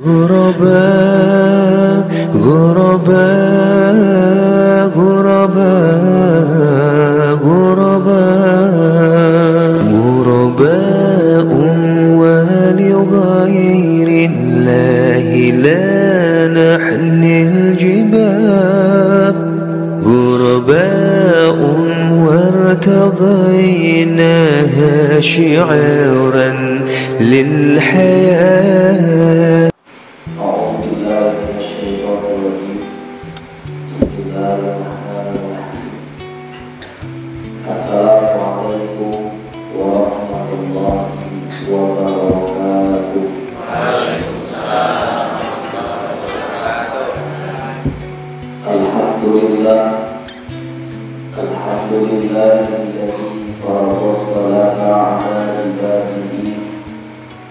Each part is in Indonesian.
غرباء غرباء غرباء غرباء غرباء ولغير الله لا نحمل الجبال غرباء وارتضيناها شعارا للحياة. Assalamualaikum warahmatullahi wabarakatuh. Waalaikumsalam warahmatullahi wabarakatuh. Alhamdulillahilladzi farada as-salata 'ala ibadihi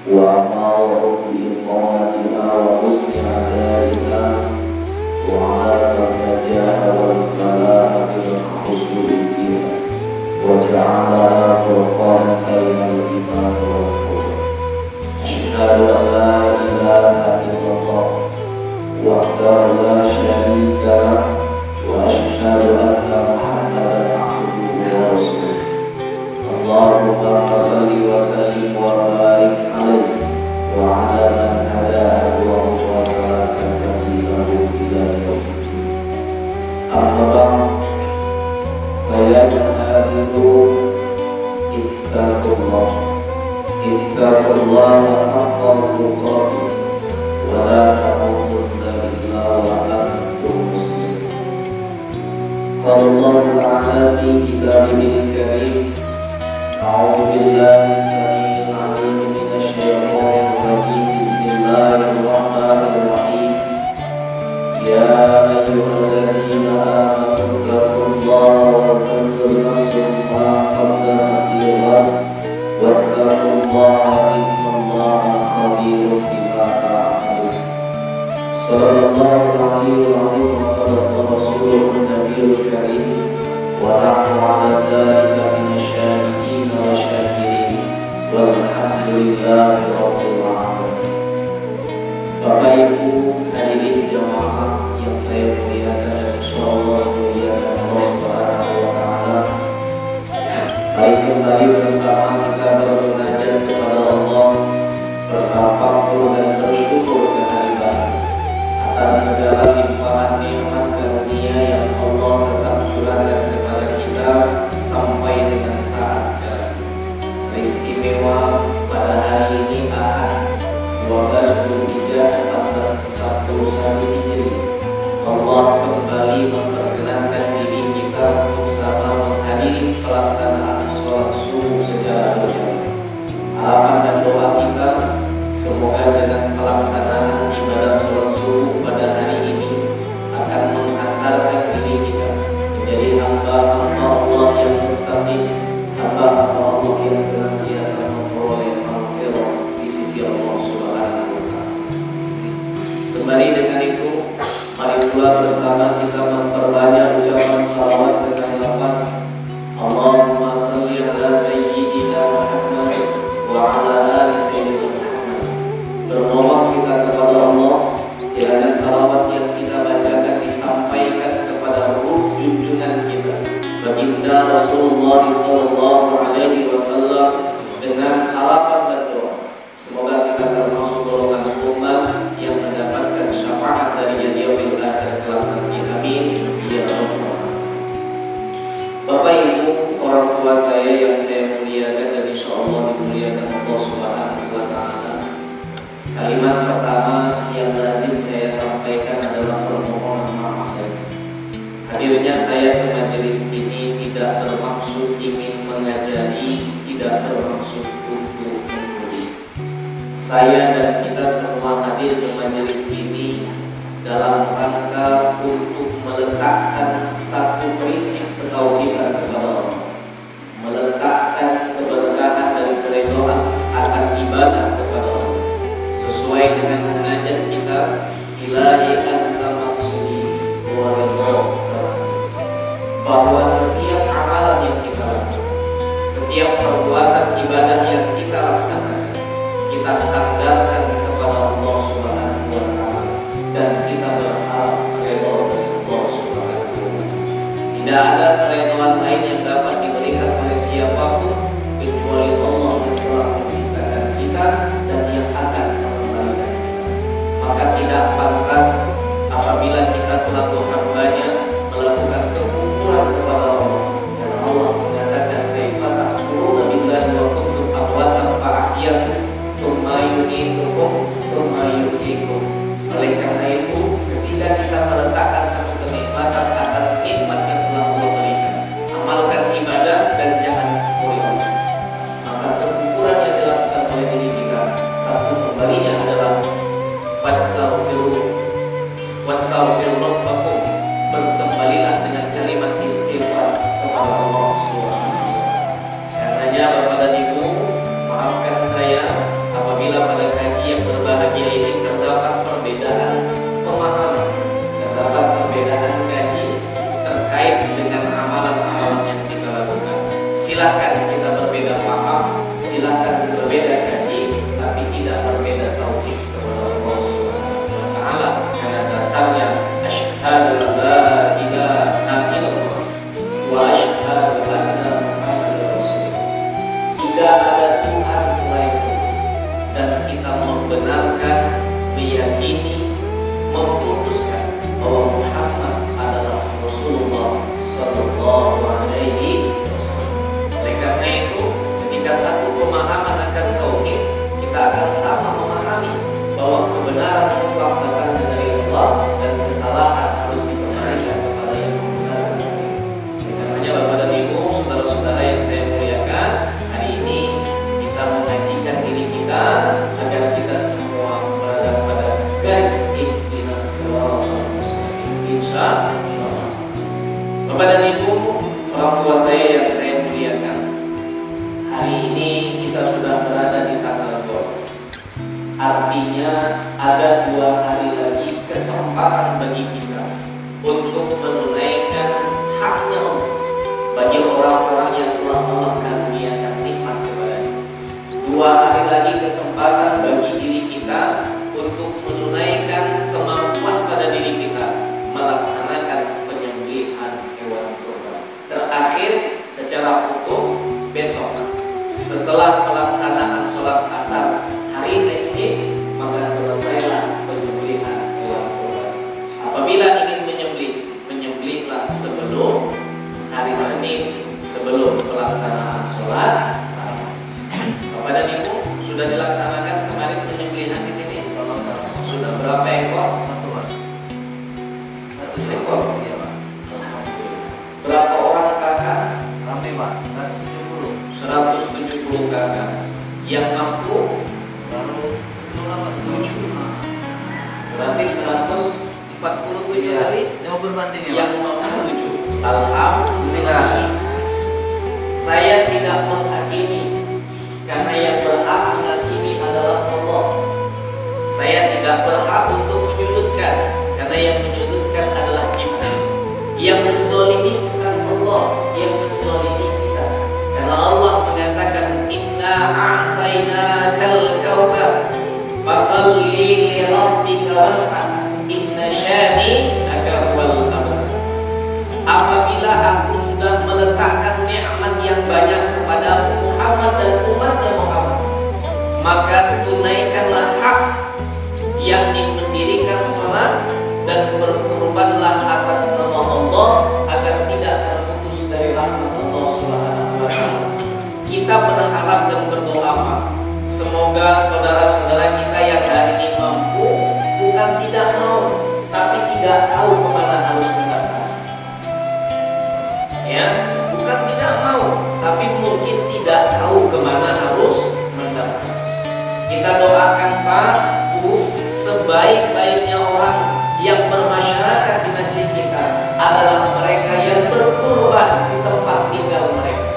wa amara bi iqamatiha wa husni adaiha wa 'ala an-najah wal falah bil khusuli fiha وجعلها فرقانا بين الإيمان والكفر. أشهد أن لا إله إلا الله وحده لا شريك له وأشهد أن محمدا عبده ورسوله. اللهم صل وسلم وبارك عليه وعلى من هداه وسلك سبيله إلى يوم الدين. أما بعد فيا اتقوا الله حق تقاته ولا تموتن إلا وأنتم مسلمون. قال الله تعالى في كتابه الكريم: أعوذ بالله السميع العليم من الشيطان الرجيم. بسم الله الرحمن الرحيم. يا أيها الذين آمنوا اتقوا الله ولتنظر نفس ما قدمت لغد واتقوا الله إن الله خبير بما تعملون. صدق الله العلي العظيم وصدق رسوله النبي الكريم ونحن على ذلك من الشاهدين والشاكرين والحمد لله رب العالمين. Bapak Ibu hadirin jamaah yang saya muliakan dan insyaallah muliakan Allah Subhanahu wa taala. Baik, kembali bersama kita bermunajat kepada Allah, bertafakur dan bersyukur kehadiran atas segala limpahan nikmat karunia yang Allah tetap curahkan kepada kita sampai dengan saat sekarang. Istimewa pada hari ini Ahad 12 Zulhijjah 1441 Hijriah, Allah kembali memperkenankan diri kita untuk sama menghadiri pelaksanaan sholat subuh secara berjamaah. Harapan dan doa kita semoga dengan pelaksanaan ibadah sholat subuh pada hari ini akan menghantarkan diri kita menjadi hamba-hamba Allah yang muttaqin, hamba-hamba Allah yang senantiasa memperoleh maghfirah di sisi Allah Subhanahu wa taala. Sembari dengan itu, mari pula bersama kita memperbanyak ucapan salawat dengan lafaz Allahumma salli ala sayyidina Muhammad wa ala ali sayyidina Muhammad. Bermohon kita kepada Allah kiranya salawat yang kita bacakan disampaikan kepada ruh junjungan kita baginda Rasulullah sallallahu alaihi wasallam dengan harapan dan doa semoga kita termasuk golongan umat yang mendapatkan syafaat dari yaumil akhir kelak nanti. Amin ya rabbal alamin. Bapak Ibu, orang tua saya yang saya muliakan dan insyaallah dimuliakan Allah Subhanahu wa taala. Kalimat pertama yang lazim saya sampaikan adalah permohonan maaf saya. Hadirnya saya ke majelis ini tidak bermaksud ingin mengajari, tidak bermaksud untuk menggurui. Saya dan kita semua hadir ke majelis ini dalam rangka untuk meletakkan satu prinsip ketauhidan kepada Allah, meletakkan keberkahan dan keridhaan akan ibadah kepada Allah sesuai dengan munajat kita, ilahi anta maksudi wa ridha, bahwa setiap amalan yang kita lakukan, setiap perbuatan ibadah yang kita laksanakan, kita sandarkan kepada Allah Subhanahu maka tidak pantas apabila kita selaku hambanya melakukan kekufuran kepada Allah. Karena Allah mengatakan kaifa ta'muruna billahi wa kuntum amwatan fa'ahyakum tsumma yumeetukum tsumma yuhyikum. Oleh karena itu, ketika kita meletakkan satu kenikmatan akan nikmat yang telah Allah berikan, amalkan ibadah dan jangan kufur. Maka kekufuran yang dilakukan oleh diri kita, satu kembalinya adalah wastaghfiru rabbakum, berkembalilah dengan kalimat istighfar kepada Allah Subhanahu wa taala. Karenanya Bapak dan Ibu, maafkan saya apabila pada kaji yang berbahagia ini terdapat perbedaan pemahaman, terdapat perbedaan kaji terkait dengan amalan-amalan yang kita lakukan. Silakan kita berbeda paham, silakan berbeda kaji, tapi tidak berbeda tauhid kepada Allah Subhanahu wa taala. Karena dasarnya asyhadu an la ilaha illallah wa asyhadu anna Muhammadar Rasulullah. Tidak ada Tuhan selain Allah, dan kita membenarkan, meyakini, memutuskan bahwa Muhammad adalah Rasulullah sallallahu alaihi wasallam. Oleh karena itu, ketika satu pemahaman akan tauhid, kita akan sama memahami bahwa kebenaran mutlak datang dari Allah dan kesalahan harus dikembalikan kepada yang membenarkan. Oleh karenanya Bapak dan Ibu, saudara-saudara yang saya muliakan, hari ini kita mengajikan diri kita agar kita semua berada pada garis ihdinas siratal mustaqim. Insyaallah. Bapak dan Ibu, orang tua saya yang saya muliakan, hari ini kita sudah berada di tanggal 12. Artinya ada 2 hari lagi kesempatan bagi kita untuk menunaikan haknya Allah bagi orang-orang yang telah Allah karuniakan nikmat kepadanya. 2 hari lagi kesempatan bagi diri kita untuk menunaikan kemampuan pada diri kita melaksanakan penyembelihan hewan kurban. Terakhir secara hukum besok setelah pelaksanaan sholat asar hari Isnin, maka selesailah penyembelihan hewan kurban. Apabila ingin menyembelihlah sebelum hari Senin, sebelum pelaksanaan sholat asar. Bapak dan Ibu, sudah dilaksanakan kemarin penyembelihan di sini? Sudah berapa ekor? 1 ekor. Iya, Pak. Alhamdulillah. Berapa orang kakak? Ramai, Pak. 170 kakak. Yang mampu baru 7. Berarti 147 hari. Coba berbanding ya, yang mampu 7. Alhamdulillah. Saya tidak menghakimi, karena yang berhak menghakimi adalah Allah. Saya tidak berhak untuk menyudutkan, karena yang menyudutkan adalah kita. Yang menzolimi bukan Allah, yang menzolimi kita. Karena Allah mengatakan inna a'tainakal kautsar fasalli li rabbika wanhar inna syani'aka huwal abtar. Apabila aku sudah meletakkan nikmat yang banyak kepada Muhammad dan umatnya Muhammad, maka tunaikanlah hak, yakni mendirikan sholat dan berkorbanlah atas nama Allah agar tidak terputus dari rahmat Allah Subhanahu wa taala. Kita berharap dan berdoa, Pak, semoga saudara-saudara kita yang hari ini mampu, bukan tidak mau, tapi tidak tahu kemana harus mendaftar. Ya, bukan tidak mau, tapi mungkin tidak tahu kemana harus mendaftar. Kita doakan, Pak, Bu, sebaik-baiknya orang yang bermasyarakat di masjid kita adalah mereka yang berkorban di tempat tinggal mereka.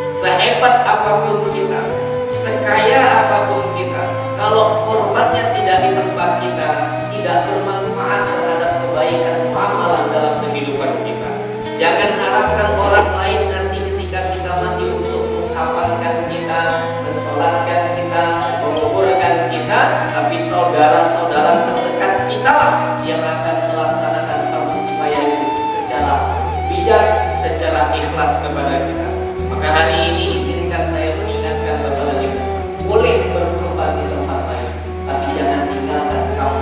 Sehebat apapun kita, sekaya apapun kita, kalau korbannya tidak di tempat kita, tidak bermanfaat terhadap kebaikan amalan dalam kehidupan kita. Jangan harapkan orang lain nanti ketika kita mati untuk mengkafankan kita, mensolatkan kita, menguburkan kita, tapi saudara-saudara terdekat kita yang akan melaksanakan fardu kifayah itu secara bijak, secara ikhlas kepada kita. Maka hari ini izinkan saya mengingatkan kepada kita, boleh berkorban di tempat lain, tapi jangan tinggalkan kamu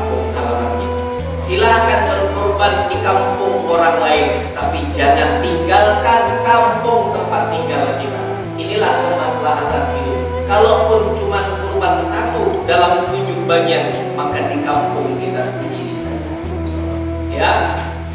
Silahkan berkorban di kampung orang lain, tapi jangan tinggalkan kampung tempat tinggal kita. Inilah kemaslahatan hidup. Kalaupun cuma kurban satu dalam 7 bagian, maka di kampung kita sendiri saja. Ya,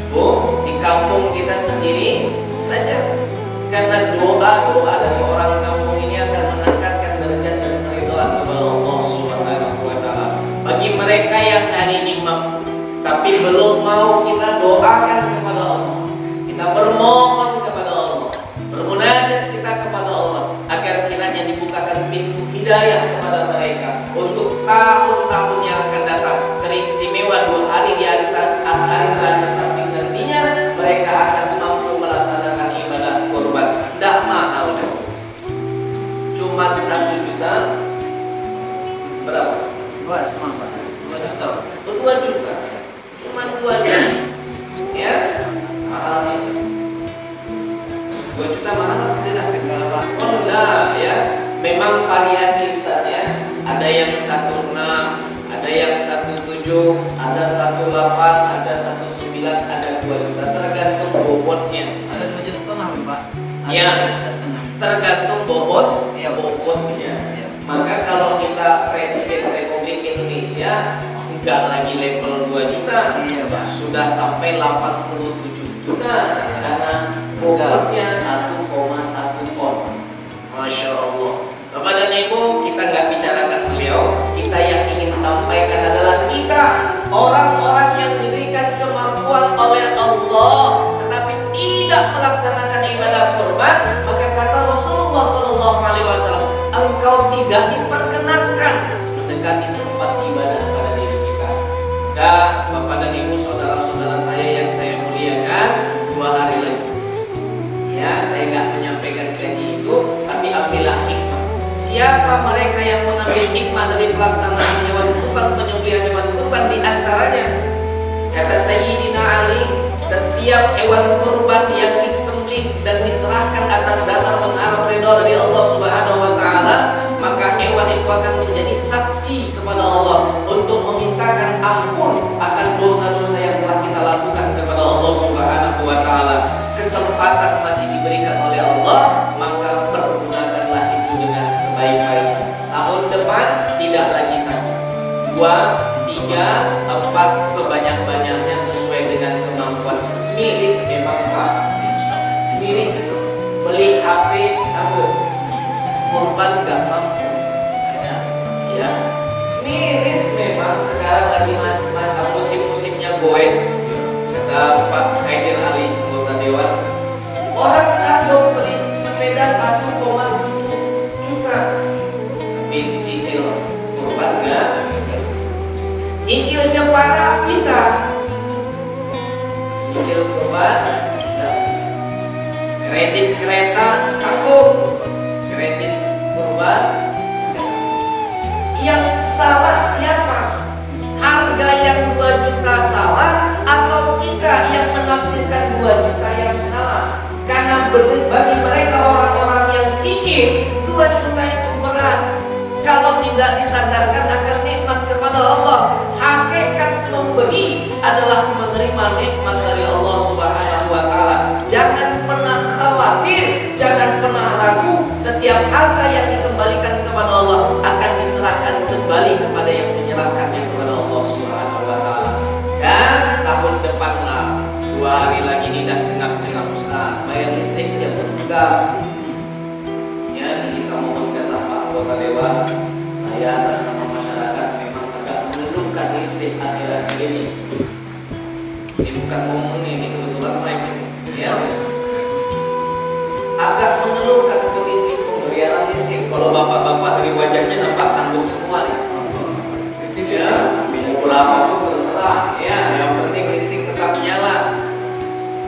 Bu, di kampung kita sendiri saja. Karena doa-doa dari orang kampung ini akan mengangkatkan derajat dan keridhaan kepada Allah Subhanahu wa taala. Bagi mereka yang hari ini mampu tapi belum mau, kita doakan kepada Allah. Kita bermohon kepada Allah, bermunajat kita kepada Allah agar kiranya dibukakan pintu hidayah kepada mereka untuk tahun-tahun yang akan datang. Teristimewa 2 hari di hari terakhir tasyrik nantinya, mereka akan mampu melaksanakan ibadah kurban. Tidak mahal, cuma 1 juta berapa? 2 juta. Cuma 2 juta. Ya, mahal sih. 2 juta mahal atau tidak? Oh enggak ya. Memang variasi Ustaz ya. Ada yang 16, ada yang 17, ada 18, ada 19, ada 2 juta. Tergantung bobotnya. Ada 2,5 Pak. Ya, tergantung bobot, ya bobotnya. Ya. Maka kalau kita Presiden Republik Indonesia nggak lagi level 2 juta, Iya, Pak. sudah sampai 87 juta karena bobotnya 1,1 ton. Masya Allah. Bapak dan Ibu, kita nggak bicarakan beliau. Kita yang ingin sampaikan adalah kita orang-orang yang diberikan kemampuan oleh Allah, tetapi tidak melaksanakan ibadah kurban. Maka kata Rasulullah SAW, engkau tidak diperkenankan mendekati tempat ibadah pada diri kita. Dan Bapak dan Ibu, saudara-saudara saya yang saya muliakan, 2 hari lagi. Ya, saya nggak menyampaikan gaji itu, tapi ambillah hikmah. Siapa mereka yang mengambil hikmah dari pelaksanaan hewan kurban, penyembelihan hewan kurban di antaranya? Kata Sayyidina Ali, setiap hewan kurban yang disembelih dan diserahkan atas dasar mengharap ridha dari Allah Subhanahu wa taala, maka hewan itu akan menjadi saksi kepada Allah untuk memintakan ampun akan dosa-dosa yang telah kita lakukan kepada Allah Subhanahu wa taala. Kesempatan masih diberikan oleh Allah, maka pergunakanlah itu dengan sebaik-baiknya. Tahun depan tidak lagi 1, 2, 3, 4 sebanyak-banyaknya sesuai dengan kemampuan. Miris memang Pak, miris. Beli HP sanggup, kurban gak mampu. Ya, miris memang. Sekarang lagi musim-musimnya goes. Kata Pak Khaidir Ali, anggota dewan, orang sanggup beli sepeda 1,7 juta, tapi cicil kurban gak? Cicil Jepara bisa, cicil kurban tidak bisa. Kredit kereta sanggup, kredit kurban. Yang salah siapa? Harga yang 2 juta salah atau kita yang menafsirkan 2 juta yang salah? Karena bagi mereka orang-orang yang pikir 2 juta itu berat, kalau tidak disandarkan akan nikmat kepada Allah. Hakikat memberi adalah menerima nikmat dari Allah Subhanahu wa taala. Jangan pernah khawatir, jangan pernah ragu. Setiap harta yang dikembalikan kepada Allah akan diserahkan kembali kepada yang menyerahkannya kepada Allah Subhanahu wa taala. Dan tahun depan lah, 2 hari lagi ini dah cengap-cengap Ustaz, bayar listrik aja enggak. Ya, kita mohonkanlah Pak anggota dewan, saya atas nama masyarakat memang agak mengeluhkan listrik akhir-akhir ini. Ini bukan momen ini, kebetulan live ini. Ya, agak mengeluhkan kondisi pembayaran listrik. Kalau bapak-bapak dari wajahnya nampak sanggup semua nih. Ya, berapa pun terserah. Ya, yang penting listrik tetap nyala.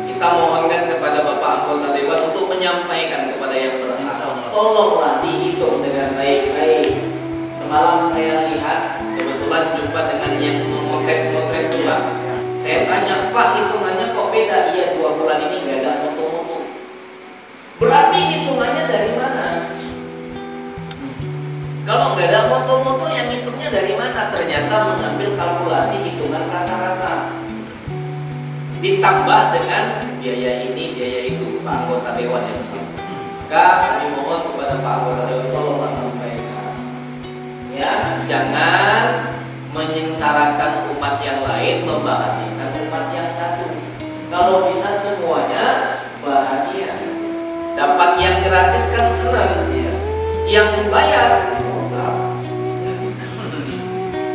Kita mohonkan kepada bapak anggota dewan untuk menyampaikan kepada yang berhak, tolonglah dihitung dengan baik-baik. Semalam saya lihat, kebetulan jumpa dengan yang memotret tua. Saya tanya, Pak, hitungannya kok beda? Iya, 2 bulan ini nggak ada mutu-mutu. Berarti hitungannya dari mana? Kalau nggak ada moto-moto, yang hitungnya dari mana? Ternyata mengambil kalkulasi hitungan rata-rata. ditambah dengan biaya ini, biaya itu, Pak anggota dewan yang sama. Maka kami mohon kepada Pak anggota dewan, tolonglah sampaikan, ya, jangan menyengsarakan umat yang lain, membahagiakan umat yang satu. Kalau bisa semuanya bahagia. Dapat yang gratis kan senang, ya. Yang bayar enggak.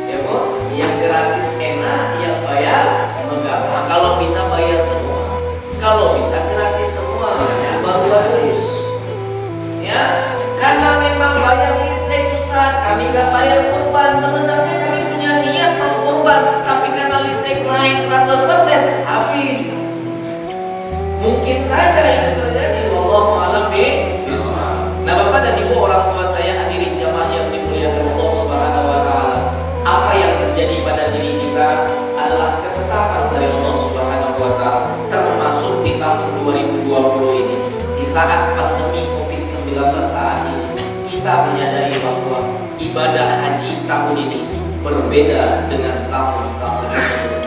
Ya Bu, yang gratis enak, yang bayar enggak. Nah, kalau bisa bayar semua, kalau bisa gratis semua, baru bagus. Ya, karena memang bayar listrik Ustaz, kami nggak bayar kurban. Sebenarnya kami punya niat mau kurban, tapi karena listrik naik 100%, habis. Mungkin saja itu terjadi. Wallahu a'lam bishawab. Nah, Bapak dan Ibu, orang tua saya, hadirin jamaah yang dimuliakan Allah Subhanahu wa taala. Apa yang terjadi pada diri kita adalah ketetapan dari Allah Subhanahu wa taala, termasuk di tahun 2020 ini. Di saat pandemi Covid-19 saat ini, kita menyadari bahwa ibadah haji tahun ini berbeda dengan tahun-tahun sebelumnya.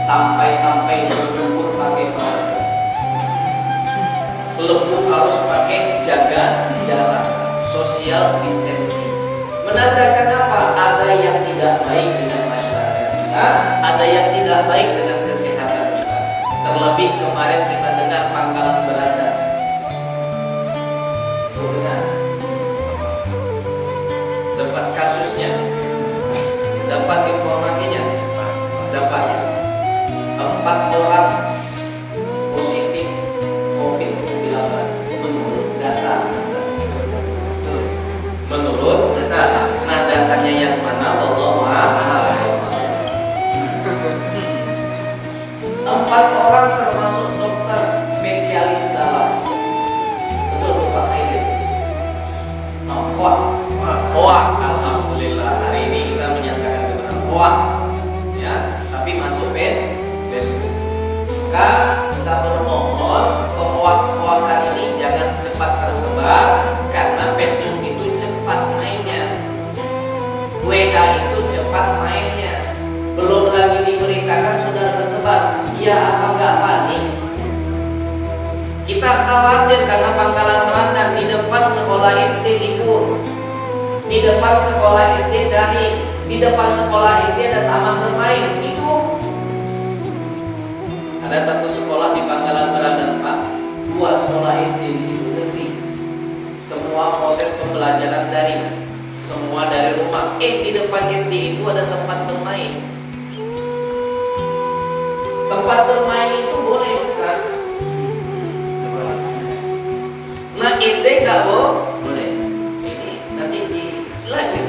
Sampai-sampai lembur pakai masker, lembur harus pakai jaga jarak, social distancing. Menandakan apa? Ada yang tidak baik dengan masyarakat kita, ada yang tidak baik dengan kesehatan kita. Terlebih kemarin kita dengar Pangkalan Beranda. Dengar. Dapat kasusnya, dapat informasinya, dapatnya 4 orang positif Covid-19 menurut data. Menurut data. Nah, datanya yang mana? Wallahu a'lam. 4 orang termasuk dokter spesialis dalam. Betul Pak Aidil. Hoak. Alhamdulillah hari ini kita menyatakan kebenaran hoak. Ya, tapi masuk Facebook. Maka kita bermohon kehoak-hoakan ini jangan cepat tersebar, karena Facebook itu cepat mainnya, WA itu cepat mainnya. Belum lagi diberitakan sudah tersebar. Ya, apa enggak panik? Kita khawatir karena Pangkalan Beranda di depan sekolah SD libur, di depan sekolah SD daring, di depan sekolah SD ada taman bermain. Itu ada satu sekolah di Pangkalan Beranda, Pak, 2 sekolah SD di situ negeri. Semua proses pembelajaran daring, semua dari rumah. Di depan SD itu ada tempat bermain. Tempat bermain itu boleh bukan? Nah, SD nggak boleh. Ini nanti di lagi.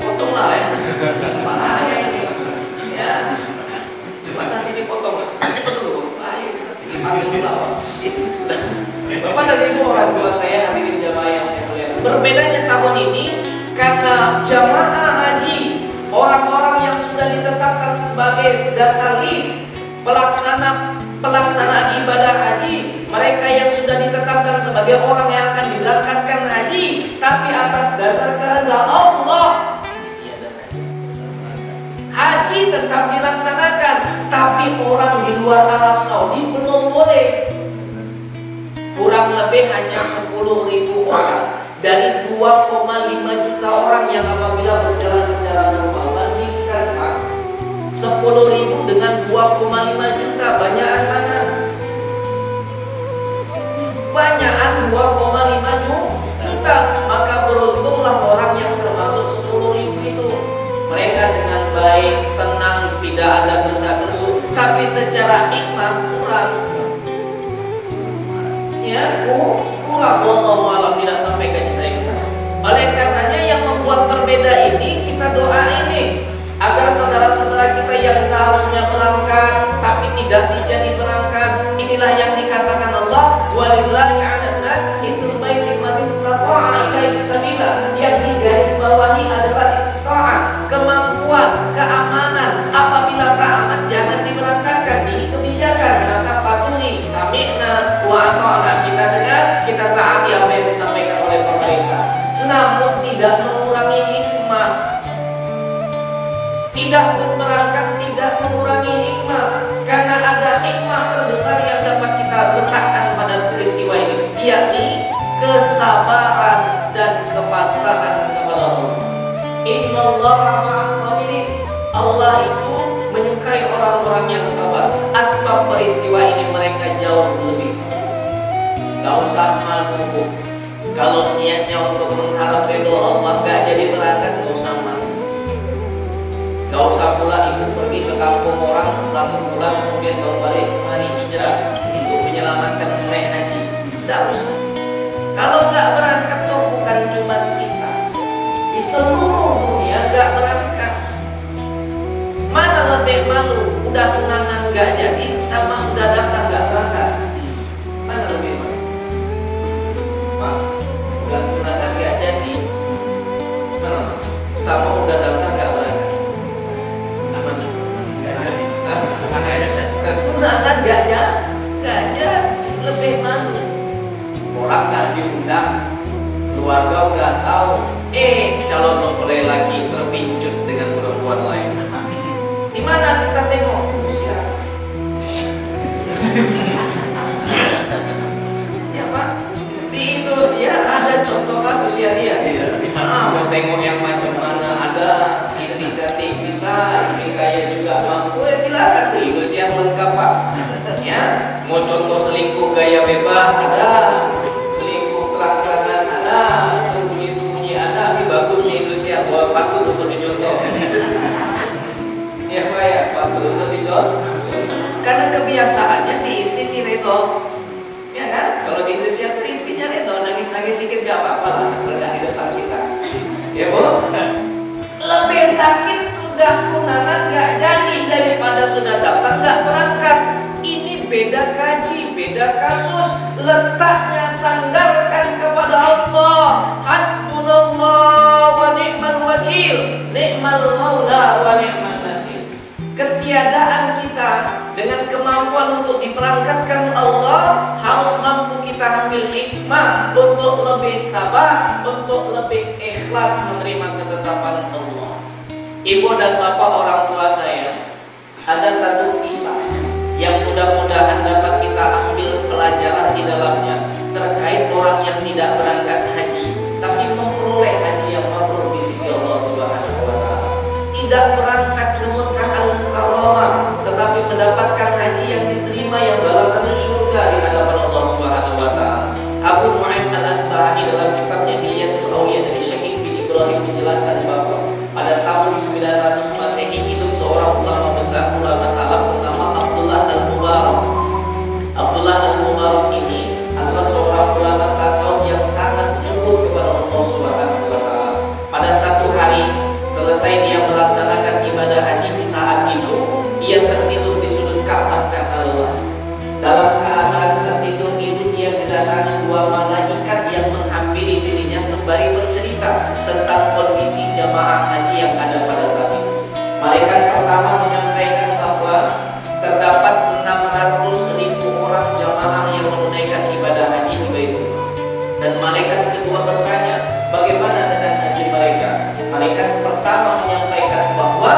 Potong lah ya. Bahaya ini. Ya. Cuma nanti dipotong. Betul. Bahaya nanti dipanggil dulu awal. Bapak dan Ibu, orang tua saya, hadirin jamaah yang saya muliakan. Berbedanya tahun ini karena jamaah haji, orang-orang yang sudah ditetapkan sebagai data list pelaksanaan ibadah haji, mereka yang sudah ditetapkan sebagai orang yang akan diberangkatkan haji, tapi atas dasar kehendak Allah, haji tetap dilaksanakan, tapi orang di luar Arab Saudi belum boleh. Kurang lebih hanya 10.000 orang dari 2,5 juta orang yang apabila berjalan secara normal. Bandingkan Pak, 10.000 dengan 2,5 juta, banyakan mana? Banyakan 2,5 juta. Maka beruntunglah orang yang termasuk 10.000 itu. Mereka dengan baik, tenang, tidak ada gersa-gersu, tapi secara hikmah kurang. Ya, kurang. Wallahu a'lam, tidak sampai gaji saya ke sana. Oleh karenanya yang membuat berbeda ini, kita doa ini agar saudara-saudara kita yang seharusnya berangkat tapi tidak jadi berangkat. Inilah yang dikatakan Allah, walillahi 'alan nas hijjul baiti man istata'a ilaihi sabila. Yang digarisbawahi adalah istita'ah, kemampuan, keamanan. Apabila tak aman jangan diberangkatkan. Ini kebijakan, maka patuhi. Sami'na wa ata'na, kita dengar, kita taati apa yang disampaikan oleh pemerintah. Namun tidak mengurangi hikmah. Tidak berangkat tidak mengurangi hikmah, karena kesabaran dan kepasrahan kepada Allah. Innallaha ma'as sabirin. Allah itu menyukai orang-orang yang sabar. Asbab peristiwa ini mereka jauh lebih sabar. Gak usah malu. Kalau niatnya untuk mengharap ridho Allah, gak jadi berangkat, gak usah malu. Gak usah pula ikut pergi ke kampung orang 1 bulan kemudian baru balik kemari hijrah untuk menyelamatkan naik haji. Gak usah. Kalau gak berangkat tuh bukan cuma kita, di seluruh dunia gak berangkat. Mana lebih malu? Udah tunangan gak jadi sama sudah daftar gak berangkat? Mana lebih malu? Udah tunangan gak jadi sama udah daftar gak berangkat? Tunangan gak jadi lebih malu. Orang gak diundang, keluarga udah tahu, calon mempelai lagi berpincut dengan perempuan lain. Di mana kita tengok usia? Ya Pak, di Indonesia ada contoh kasus ya dia. Mau tengok yang macam mana, ada istri cantik bisa, istri kaya juga mampu, silakan tuh Indonesia lengkap Pak. Ya, mau contoh selingkuh gaya bebas ada, selingkuh terang-terangan ada, sembunyi-sembunyi ada. Ini bagus di Indonesia, buat patut untuk dicontoh. Ya Pak ya, patut untuk dicontoh. Karena kebiasaannya si istri si redo. Ya kan? Kalau di Indonesia tuh istrinya redo, nangis-nangis sedikit gak apa-apa lah, asal gak di depan kita. Ya Bu? Lebih sakit sudah tunangan gak jadi daripada sudah daftar gak berangkat. Ini beda kaji, beda kasus. Letaknya sandarkan kepada Allah. Hasbunallah wa ni'mal wakil, ni'mal maula wa ni'mal nasir. Ketiadaan kita dengan kemampuan untuk diperangkatkan Allah, harus mampu kita ambil hikmah untuk lebih sabar, untuk lebih ikhlas menerima ketetapan Allah. Ibu dan bapak orang tua saya, ada satu kisah yang mudah-mudahan dapat kita ambil pelajaran di dalamnya terkait orang yang tidak berangkat haji tapi memperoleh haji yang mabrur di sisi Allah Subhanahu wa taala. Tidak berangkat ke Mekah Al-Mukarramah tetapi mendapatkan haji yang diterima yang balasannya surga di hadapan Allah Subhanahu wa taala. Abu Nu'aim Al-Asbahani dalam kitabnya Hilyatul Awliya dari Syekh bin Ibrahim menjelaskan bahwa pada tahun 900 Masehi hidup seorang ulama besar, ulama salaf bernama Abdullah Al-Mubarak. Abdullah Al-Mubarak ini adalah seorang ulama tasawuf yang sangat jujur kepada Allah Subhanahu wa taala. Pada satu hari selesai dia melaksanakan ibadah haji, di saat itu ia tertidur di sudut Ka'bah karena lelah. Dalam keadaan tertidur itu dia kedatangan 2 malaikat yang menghampiri dirinya sembari bercerita tentang kondisi jamaah haji yang ada pada saat itu. Malaikat pertama menyampaikan bahwa terdapat 600.000 orang jamaah yang menunaikan ibadah haji di Baitullah. Dan malaikat kedua bertanya, bagaimana dengan haji mereka? Malaikat pertama menyampaikan bahwa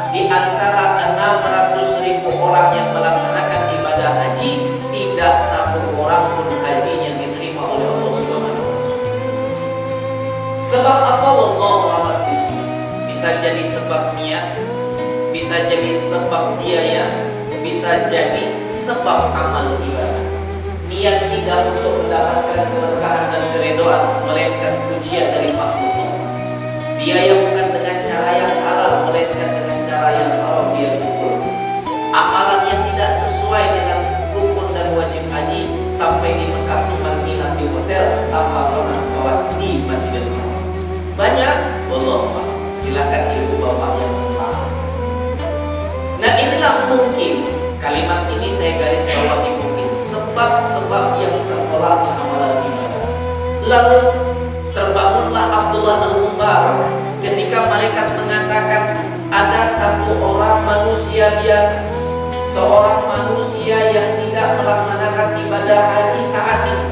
di antara 600.000 orang yang melaksanakan ibadah haji, tidak satu orang pun hajinya diterima oleh Allah Subhanahu wa taala. Sebab apa? Wallahu a'lam bishawab. Bisa jadi sebab niat, bisa jadi sebab biaya, bisa jadi sebab amal ibadah. Niat tidak untuk mendapatkan keberkahan dan keridhaan, melainkan pujian dari makhluk Allah. Biaya bukan dengan cara yang halal, melainkan dengan cara yang haram dia ukur. Amalan yang tidak sesuai dengan rukun dan wajib haji, sampai di Mekah cuma nginap di hotel tanpa pernah sholat di Masjidil Haram. Banyak, wallahu a'lam. Silakan ibu bapak yang membahas. Nah, inilah mungkin kalimat ini saya garis bawahi, mungkin sebab-sebab yang tertolaknya amalan ibadah. Lalu terbangunlah Abdullah Al-Mubarak ketika malaikat mengatakan ada satu orang manusia biasa, seorang manusia yang tidak melaksanakan ibadah haji saat ini,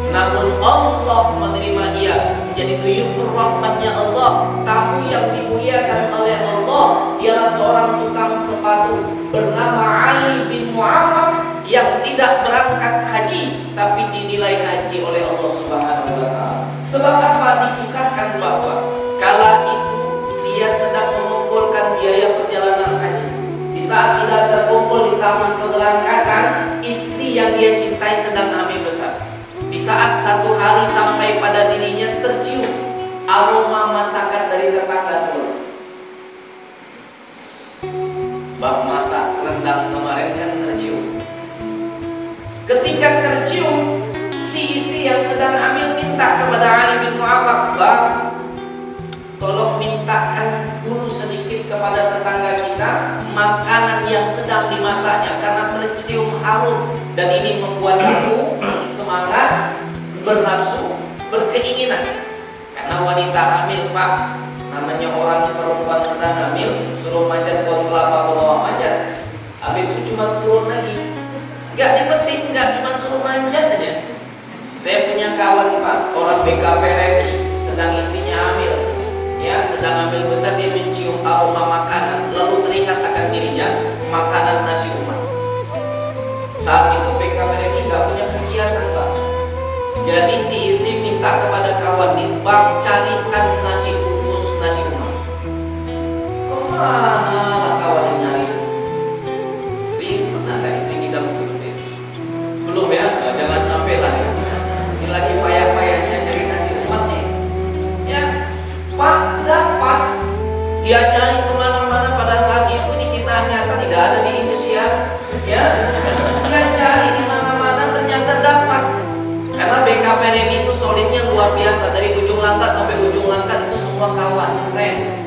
namun Allah menerima dia menjadi duyufur rahmatnya Allah, tamu yang dimuliakan oleh Allah. Dialah seorang tukang sepatu bernama Ali bin Mu'afak yang tidak berangkat haji tapi dinilai haji oleh Allah Subhanahu wa taala. Sebab apa? Dikisahkan bahwa kala itu dia sedang mengumpulkan biaya perjalanan haji. Di saat sudah terkumpul di tahun keberangkatan, istri yang dia cintai sedang hamil besar. Di saat satu hari sampai pada dirinya tercium aroma masakan dari tetangga sebelah. Bak masak rendang kemarin kan tercium. Ketika tercium, si istri yang sedang hamil minta kepada Ali bin Mu'awwaq, "Bang, tolong mintakan dulu sedikit kepada tetangga kita makanan yang sedang dimasaknya karena tercium harum dan ini membuat aku semangat, bernafsu, berkeinginan." Karena wanita hamil, Pak, namanya orang perempuan sedang hamil, suruh manjat pohon kelapa bawa manjat, habis itu cuma turun lagi. Gak dipetik, gak cuma suruh manjat aja. Saya punya kawan, Pak, orang BKPRI, sedang istrinya hamil, ya, sedang hamil besar, dia mencium aroma makanan, lalu teringat akan dirinya makanan nasi umat. Saat itu BKPRI gak punya kegiatan, Pak. Jadi si istri minta kepada kawan ini, "Bang, carikan nasi bungkus nasi umat." Kemana lah kawan yang nyari? Pernah ada istri kita seperti itu? Belum ya? Jangan sampai lah ya. Ini lagi payah-payahnya cari nasi umat nih. Ya, Pak, dapat. Dia cari kemana-mana pada saat itu, ini kisah nyata, tidak ada di Indonesia. Ya, dia cari di mana-mana, ternyata dapat. Karena BKPRI itu solidnya luar biasa, dari ujung langkat sampai ujung langkat itu semua kawan, friend.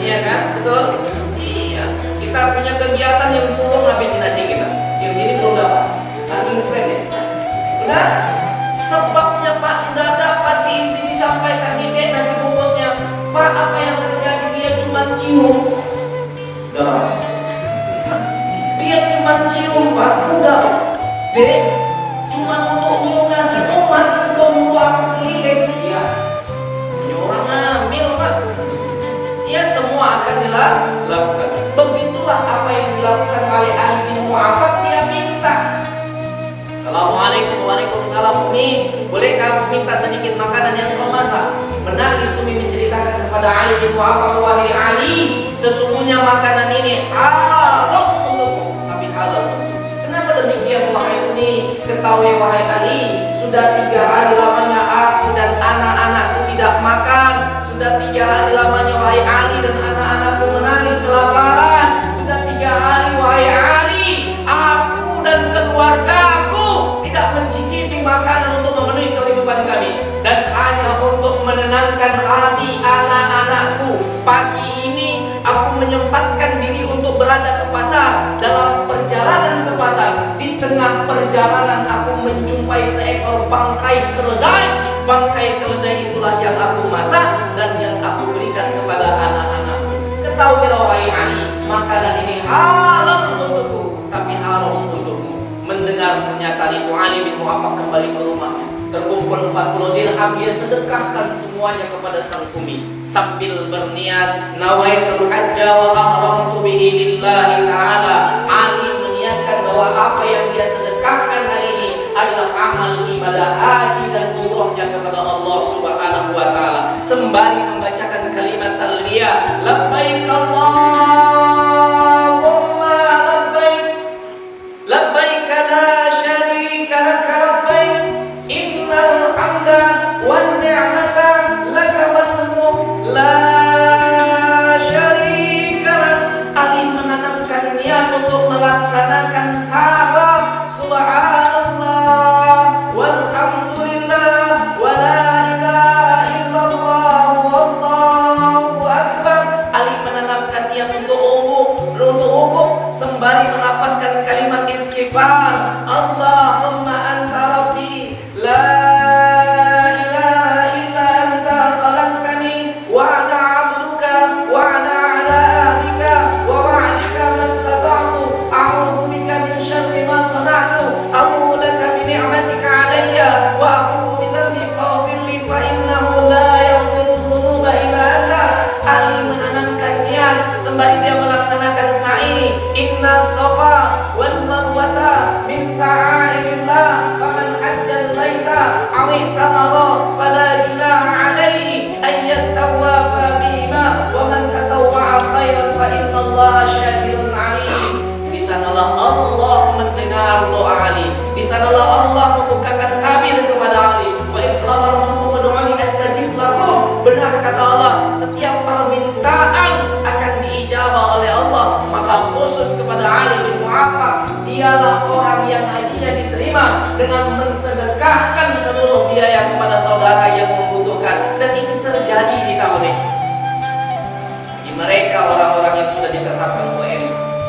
Iya kan, betul? Iya. Kita punya kegiatan yang belum habisin nasi kita, yang sini belum dapat, saking friend ya. Enggak? Sebabnya Pak sudah dapat, si istri disampaikan ini nasi bungkusnya. "Pak, apa yang terjadi?" Dia cuma cium. Udah. Dia cuma cium, Pak. Udah. Dek, cuma untuk minum nasi umat kau luar keliling. Ya, ini orang hamil, Pak. Ya, semua akan dilakukan. Begitulah apa yang dilakukan oleh Ali bin Mu'awwaq. Dia minta, "Assalamualaikum." "Waalaikumsalam, Umi, bolehkah aku minta sedikit makanan yang kau masak?" Menangis Umi menceritakan kepada Ali bin Mu'awwaq, "Wahai Ali, sesungguhnya makanan ini haram untukmu, tapi halal." "Kenapa demikian wahai Umi?" "Ketahui wahai Ali, sudah 3 hari lamanya aku dan anak-anakku tidak makan. Sudah 3 hari lamanya wahai Ali dan anak-anakku menangis kelaparan. Sudah 3 hari wahai Ali, aku dan keluargaku tidak mencicipi makanan untuk memenuhi kehidupan kami, dan hanya untuk menenangkan hati anak-anakku. Pagi ini aku menyempatkan diri untuk berada ke pasar. Dalam perjalanan ke pasar, di tengah perjalanan aku menjumpai seekor bangkai keledai. Bangkai keledai itulah yang aku masak dan yang aku berikan kepada anak-anakku. Ketahuilah wahai Ali, makanan ini halal untukku, tapi haram untukmu." Mendengar pernyataan itu, Ali bin Mu'awwaq kembali ke rumahnya. Terkumpul 40 dirham, dia sedekahkan semuanya kepada sang umi sambil berniat, "Nawaitul hajja wa ahramtu bihi lillahi ta'ala." Ali meniatkan bahwa apa yang dia sedekahkan hari ini adalah amal ibadah haji dan umrohnya kepada Allah Subhanahu wa taala, sembari membacakan kalimat talbiyah, "Labbaik Allahumma labbaik, labbaik la syarika lak labbaik, innal hamda wan ni'mata laka wal mulk la syarika lak." Ali menanamkan niat untuk melaksanakan tawaf, subhanallah walhamdulillah wa la ilaha illallah wallahu akbar. Ali menanamkan niat untuk wukuf sembari melafazkan kalimat istighfar, "Allahumma anta rabbi la ilaha illa anta khalaqtani wa ana 'abduka wa ana 'ala ahdika wa wa'dika mastata'tu, a'udzu bika min syarri ma sana'tu, a'udzu laka bi ni'matika 'alayya wa a'udzu bi dhanbi faghfir li fa innahu la yaghfiru dzunuba illa anta." Ali menanamkan niat sembari dia melaksanakan melaksanakan sa'i. Inna safa wal marwata min sa'airillah, faman hajjal baita aw i'tamara fala junaha alaihi an yattawafa bihima wa man tatawwa'a khairan fa innallaha syakirun alim. Di sanalah Allah mendengar doa Ali. Di sanalah Allah membukakan tabir kepada Ali. Wa in qala rabbukum ud'uni astajib lakum. Benar kata Allah, setiap permintaan akan diijabah oleh Allah. Maka khusus kepada Ali bin Mu'affaq, dialah orang yang hajinya diterima dengan mensedekahkan seluruh biaya kepada saudara yang membutuhkan. Dan ini terjadi di tahun ini. Bagi mereka orang-orang yang sudah ditetapkan UN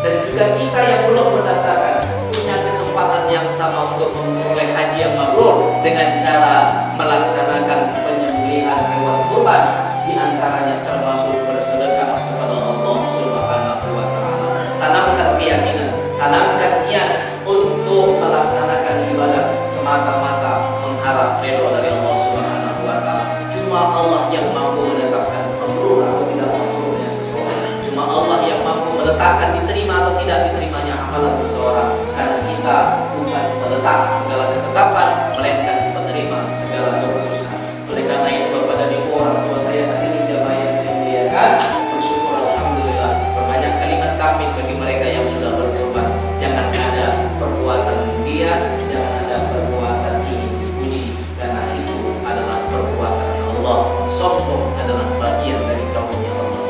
dan juga kita yang belum mendaftarkan, punya kesempatan yang sama untuk memperoleh haji yang mabrur dengan cara melaksanakan penyembelihan hewan kurban, di antaranya termasuk bersedekah kepada Allah Subhanahu wa taala. Tanamkan keyakinan, tanamkan niat untuk melaksanakan ibadah semata-mata mengharap ridho dari Allah Subhanahu wa taala. Cuma Allah yang mampu menetapkan mabrur atau tidak mabrurnya seseorang. Cuma Allah yang mampu meletakkan diterima atau tidak diterimanya amalan seseorang. Karena kita bukan meletak segala ketetapan, melainkan penerima segala keputusan. Oleh karena itu, Bapak dan Ibu, orang tua saya hadirin jamaah yang saya muliakan, bersyukur alhamdulillah berbanyak kalimat takbir bagi mereka yang sudah berkorban. Jangan ada perbuatan dia, jangan ada perbuatan ingin dipuji, karena itu adalah perbuatan Allah. Sombong adalah bagian dari kaumnya Allah.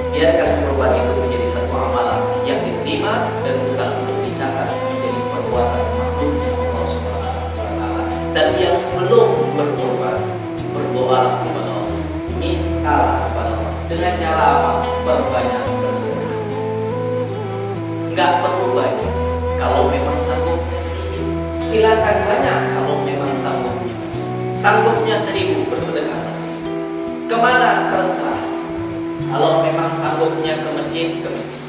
Biarkan kurban itu menjadi satu amalan yang diterima dan bukan untuk dicatat menjadi perbuatan makhluknya Allah Subhanahu wa taala. Dan yang belum berkorban, berdoalah kepada Allah, mintalah kepada Allah. Dengan cara apa? Berbanyak bersedekah. Enggak perlu banyak. Kalau memang sanggupnya sedikit, silakan banyak. Kalau memang sanggupnya 1000, bersedekah 1000. Kemana? Terserah. Kalau memang sanggupnya ke masjid, ke masjid.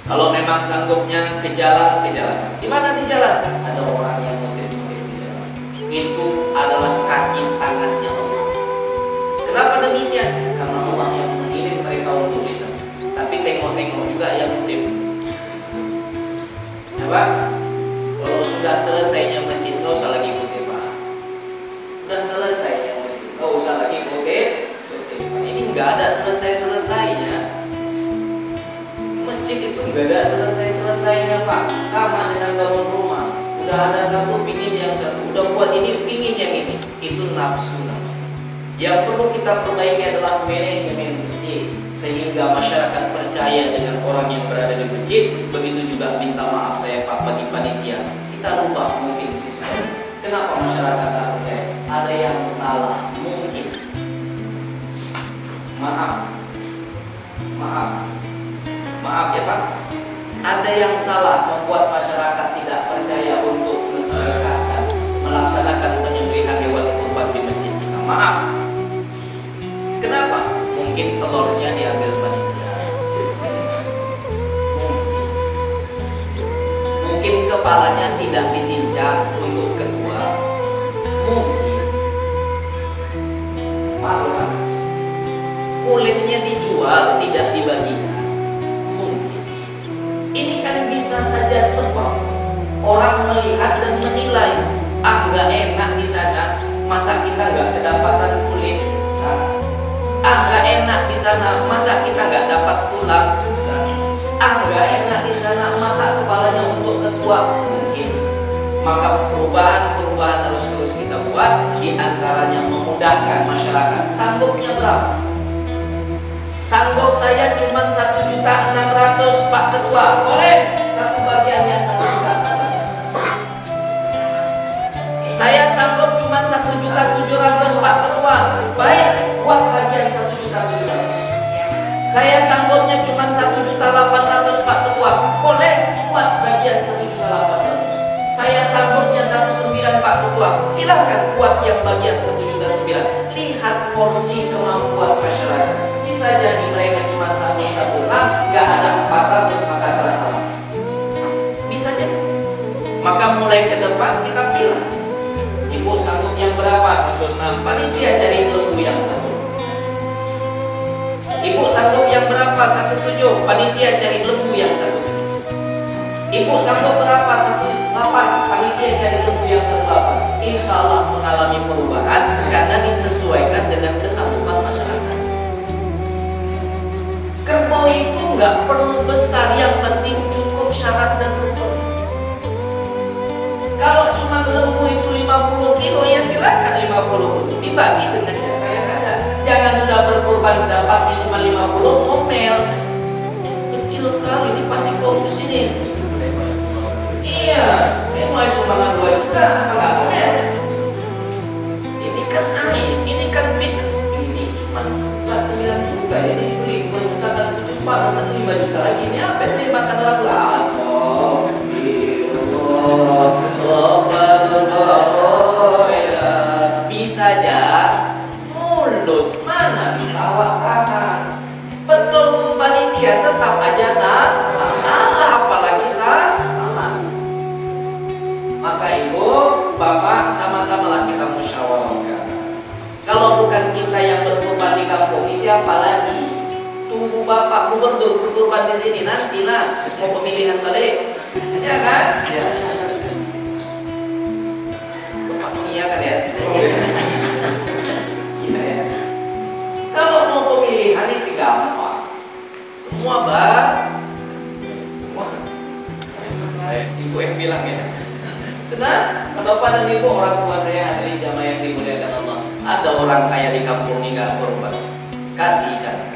Kalau memang sanggupnya ke jalan, ke jalan. Di mana di jalan? Ada orang yang mungkin di jalan. Itu adalah kaki tangannya Allah. Kenapa demikian? Karena Allah yang mengirim mereka untuk bisa. Tapi tengok-tengok juga yang mutim. Apa? Kalau sudah selesainya masjid, nggak usah lagi kutip, Pak. Sudah selesainya masjid, nggak usah lagi kutip. Ini nggak ada selesai-selesainya. Masjid itu nggak ada selesai-selesainya, Pak. Sama dengan bangun rumah. Udah ada satu pingin yang satu, udah buat ini pingin yang ini. Itu nafsu namanya. Yang perlu kita perbaiki adalah manajemen masjid, sehingga masyarakat percaya dengan orang yang berada di masjid. Begitu juga minta maaf saya, Pak, bagi panitia. Kita rubah mungkin sistem. Kenapa masyarakat tak percaya? Ada yang salah mungkin. Maaf ya Pak, ada yang salah membuat masyarakat tidak percaya untuk mensedekahkan, melaksanakan penyembelihan hewan kurban di masjid kita. Maaf. Kenapa? Mungkin telurnya diambil panitia. Mungkin kepalanya tidak dicincang untuk ketua. Mungkin. Maaf Pak. Kulitnya dijual, tidak dibagikan. Mungkin. Ini kan bisa saja sebab orang melihat dan menilai, nggak enak di sana, masa kita nggak kedapatan kulit sana. Nggak enak di sana, masa kita nggak dapat tulang sana. Nggak enak di sana, masa kepalanya untuk ketua. Mungkin. Maka perubahan harus terus kita buat, di antaranya memudahkan masyarakat. Sanggupnya berapa? Sanggup saya cuma 1.600.000 Pak Ketua. Boleh satu bagiannya 1.700.000. Saya sanggup cuma 1.700.000 Pak Ketua. Baik, buat bagian 1.700.000. Saya sanggupnya cuma 1.800.000 Pak Ketua. Boleh buat bagian 1.800.000. Saya sanggupnya 1.900.000 Pak Ketua. Silakan buat yang bagian 1.900.000. Lihat porsi kemampuan masyarakat. Bisa jadi mereka cuma satu lah, nggak ada 400 maka terhalang. Bisa jadi. Maka mulai ke depan kita pilih. Ibu sanggup yang berapa? 1.6. Panitia cari lembu yang satu. Ibu sanggup yang berapa? 17. Panitia cari lembu yang 17. Ibu sanggup berapa? 18. Panitia cari lembu yang 18. Insya Allah mengalami perubahan karena disesuaikan dengan kesanggupan masyarakat. Kerbau itu nggak perlu besar, yang penting cukup syarat dan rukun. Kalau cuma lembu itu 50 kilo, ya silakan 50 kilo dibagi dengan jatah yang ada. Jangan sudah berkorban dapatnya cuma 50, ngomel. Kecil kali, ini pasti korupsi nih. Iya, mau sumbangan 2 juta, nggak ngomel. Ini kan aib, ini kan fitnah. Ini cuma 9 juta, ini beli 2 juta dan 7 juta, masa 5 juta lagi. Ini apa sih makan orang tua? Bisa aja mulut, mana bisa awak tahan. Betul pun panitia tetap aja salah, apalagi salah. Maka ibu, bapak, sama-sama lah kita musyawarahkan. Kalau bukan kita yang berkorban di kampung, ini siapa lagi? Tunggu bapak gubernur berkorban di sini, nantilah mau pemilihan balik, ya kan? Ya. Bapak iya kan ya? Iya ya. Kalau mau pemilihan ini sih gampang. Semua semua. Ibu yang bilang ya. Senang, bapak dan ibu, orang tua saya hadirin jamaah yang dimuliakan Allah. Ada orang kaya di kampung ini gak korban, kasihkan.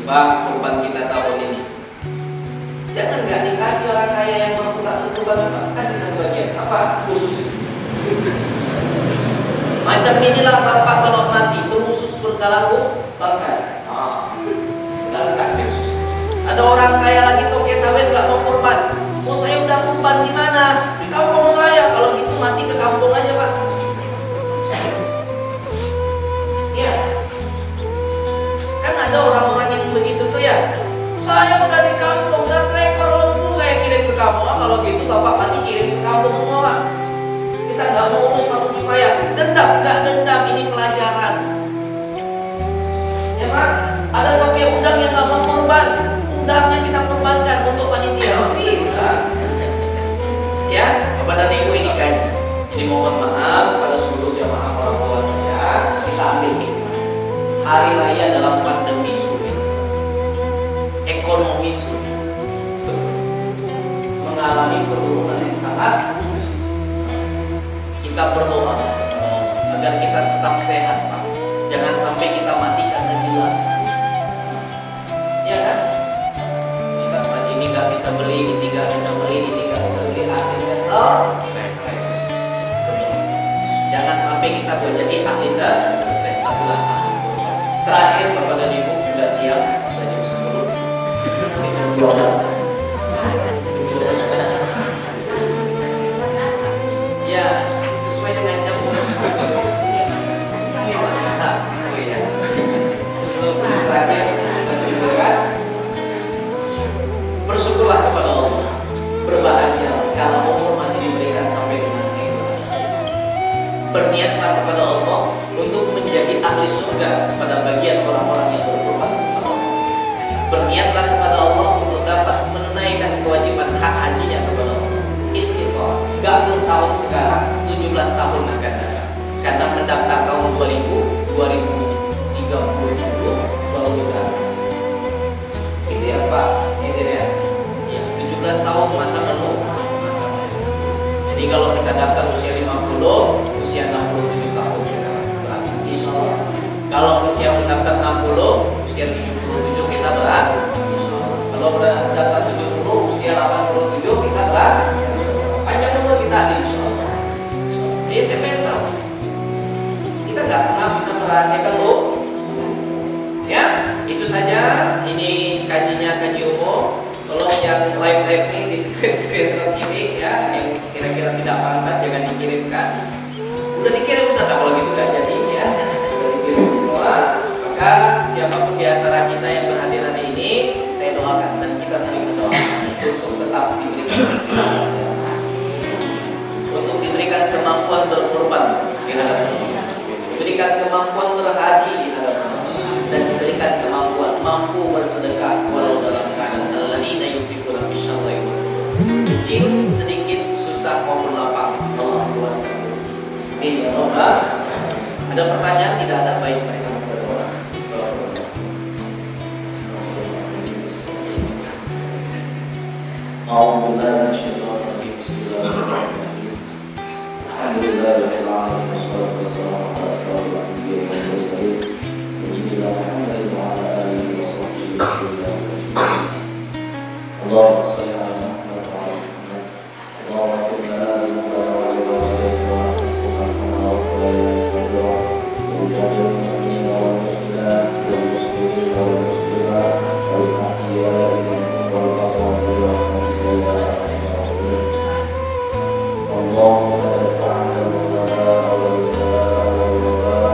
Pak, kurban kita tahun ini. Jangan nggak dikasih orang kaya yang mampu tak berkurban, Pak. Kasih satu bagian. Apa? Khusus. Macam inilah bapak kalau mati berusus berkalabu bangkai. Nggak letak di usus. Ada orang kaya lagi toke sawit nggak mau kurban. Oh saya udah kurban di mana? Di kampung saya. Kalau gitu mati ke kampung aja Pak. Ya. Kan ada orang-orang yang begitu tuh ya. Saya udah di kampung, 1 ekor lembu saya kirim ke kampung. Kalau gitu bapak mati kirim ke kampung semua Pak. Kita nggak mau urus makhluk kifayah. Dendam, nggak dendam, ini pelajaran. Ya Pak, ada pakai udang yang nggak mau korban, udangnya kita korbankan untuk panitia. Bisa. Ya, kepada ibu ini kaji. Jadi mohon maaf pada seluruh jamaah orang tua saya, kita ambil hikmah. Hari raya dalam pandemi sulit, ekonomi sulit, mengalami penurunan yang sangat drastis. Kita berdoa agar kita tetap sehat Pak. Jangan sampai kita mati karena gila. Ya kan? Kita ini nggak bisa beli, ini nggak bisa beli, ini nggak bisa beli, akhirnya stres. Jangan sampai kita menjadi ahli stres, tahulah ahli. Terakhir Bapak dan Ibu sudah siap, sudah jam 10. 12. Ya, sesuai dengan jam. Oh iya. Cukup terakhir masih berat. Bersyukurlah kepada Allah. Berbahagia kalau umur masih diberikan sampai dengan akhir. Berniatlah kepada Allah untuk menjadi ahli surga pada bagian orang-orang yang berkorban. Berniatlah kepada Allah untuk dapat menunaikan kewajiban hak hajinya kepada Allah. Istiqomah. Gak tahun sekarang, 17 tahun akan datang. Karena mendaftar tahun 2030 baru kita. Itu ya Pak, itu ya. Ya, 17 tahun masa menunggu. Jadi kalau kita daftar usia 50, usia 67 tahun kita berarti insya Allah. Kalau usia mendaftar 60, usia 77 kita berarti insya Allah. Kalau daftar 70, usia 87 kita berarti panjang umur kita insya Allah. Jadi siapa yang tahu? Kita nggak pernah bisa merahasiakan loh. Ya, itu saja. Ini kajinya, kaji umum. Kalau yang live ini di screen sini ya, yang kira-kira tidak pantas jangan dikirimkan. Udah dikirim Ustaz, kalau gitu nggak jadi ya. Udah dikirim semua. Maka siapapun di antara kita yang berhadiran ini, saya doakan dan kita saling berdoa untuk tetap diberikan kesehatan, untuk diberikan kemampuan berkorban di hadapan Allah, diberikan kemampuan berhaji di hadapan Allah, dan diberikan miskin, sedikit susah maupun lapang. Allah luaskan rezeki. Amin ya Allah. Ada pertanyaan? Tidak ada. Baik, mari sama berdoa. Bismillahirrahmanirrahim. Bismillahirrahmanirrahim. Bismillahirrahmanirrahim. Alhamdulillahirabbil alamin wassalatu wassalamu ala asyrofil anbiya'i wal mursalin sayyidina Muhammadin wa ala alihi washabbihi wasallam. Allahumma shalli ala Muhammad wa ala Muhammad. Allahumma ighfir lana dhunubanana wa li walidayna wa arhamna wa qina sabira wa jami'il mu'minina wal mu'minat wal muslimina wal muslimat wal ahya'i minhum wal amwat bi rahmatika ya arhamar rahimin. Allahumma irfa'na al-balaa wal jalaa wal wabaa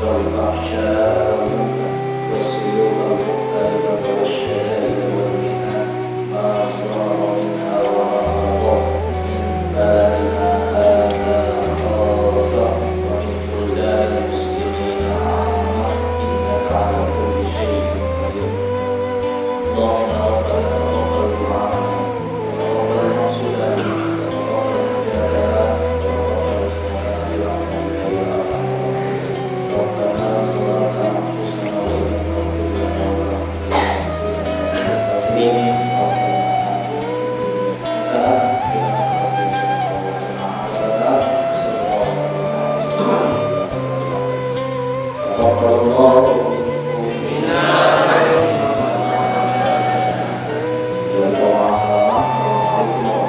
wal fahsyaa wal munkar was-suyuu'a wal mukhtalifata wash-shadaa'ida wal mihan ma zahara minha wa ma batana min baladina haadha khaassa wa min buldaani al-muslimina 'aamah innaka 'alaa kulli shay'in qadir. Allahumma rabbana taqabbal du'aana wa taqabbal maqsuudana wa taqabbal hajatana wa taqabbal minna bi rahmatika ya arhamar rahimin. Rabbana zalamna anfusana wa in lam taghfir lana wa tarhamna lanakunanna minal khasirin. Rabbana atina fid dunya hasanah wa fil akhirati hasanah wa qina adzabannar. Sallallahu alaihi wasallam. Taqabbalallahu minna wa minkum. Assalamualaikum